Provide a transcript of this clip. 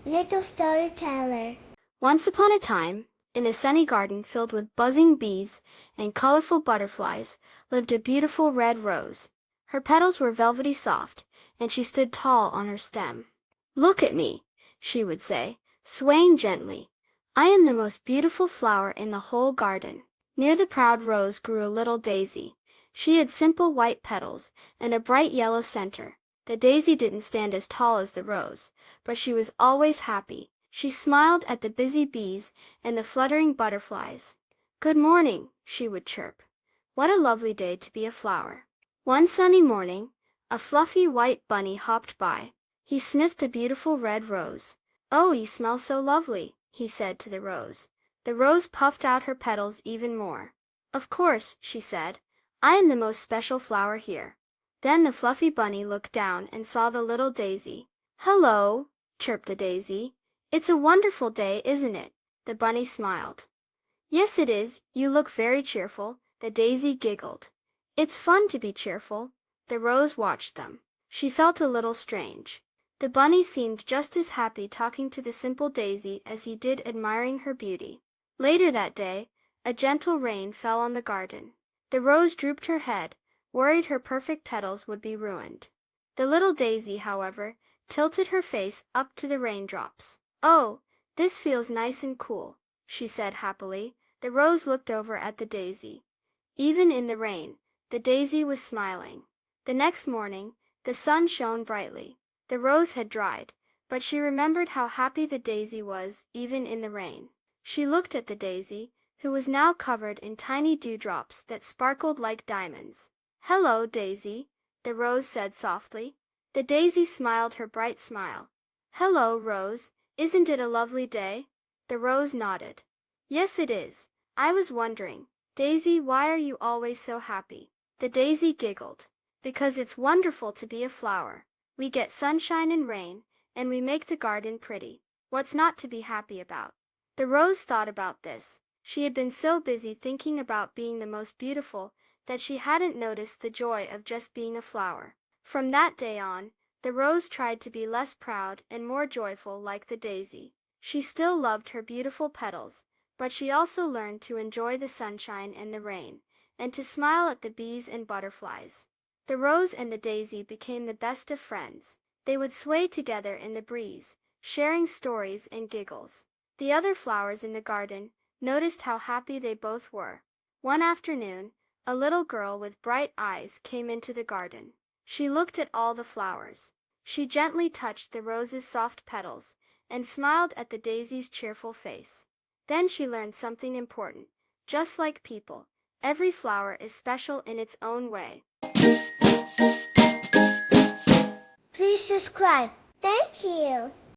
Little storyteller. Once upon a time, in a sunny garden filled with buzzing bees and colorful butterflies, lived a beautiful red rose. Her petals were velvety soft, and she stood tall on her stem. "Look at me," she would say, swaying gently. "I am the most beautiful flower in the whole garden." Near the proud rose grew a little daisy. She had simple white petals and a bright yellow center. The daisy didn't stand as tall as the rose, but she was always happy. She smiled at the busy bees and the fluttering butterflies. "Good morning," she would chirp. "What a lovely day to be a flower." One sunny morning, a fluffy white bunny hopped by. He sniffed the beautiful red rose. "Oh, you smell so lovely," he said to the rose. The rose puffed out her petals even more. "Of course," she said, "I am the most special flower here." Then the fluffy bunny looked down and saw the little daisy. "Hello," chirped the daisy. "It's a wonderful day, isn't it?" The bunny smiled. "Yes, it is. You look very cheerful," the daisy giggled. "It's fun to be cheerful." The rose watched them. She felt a little strange. The bunny seemed just as happy talking to the simple daisy as he did admiring her beauty. Later that day, a gentle rain fell on the garden. The rose drooped her head, worried her perfect petals would be ruined. The little daisy, however, tilted her face up to the raindrops. "Oh, this feels nice and cool," she said happily. The rose looked over at the daisy. Even in the rain, the daisy was smiling. The next morning, the sun shone brightly. The rose had dried, but she remembered how happy the daisy was even in the rain. She looked at the daisy, who was now covered in tiny dewdrops that sparkled like diamonds. "Hello, Daisy," the rose said softly. The daisy smiled her bright smile. "Hello, Rose. Isn't it a lovely day?" The rose nodded. "Yes, it is. I was wondering, Daisy, why are you always so happy?" The daisy giggled. "Because it's wonderful to be a flower. We get sunshine and rain, and we make the garden pretty. What's not to be happy about?" The rose thought about this. She had been so busy thinking about being the most beautiful that she hadn't noticed the joy of just being a flower. From that day on, the rose tried to be less proud and more joyful like the daisy. She still loved her beautiful petals, but she also learned to enjoy the sunshine and the rain, and to smile at the bees and butterflies. The rose and the daisy became the best of friends. They would sway together in the breeze, sharing stories and giggles. The other flowers in the garden noticed how happy they both were. One afternoon, a little girl with bright eyes came into the garden. She looked at all the flowers. She gently touched the rose's soft petals and smiled at the daisy's cheerful face. Then she learned something important. Just like people, every flower is special in its own way. Please subscribe. Thank you.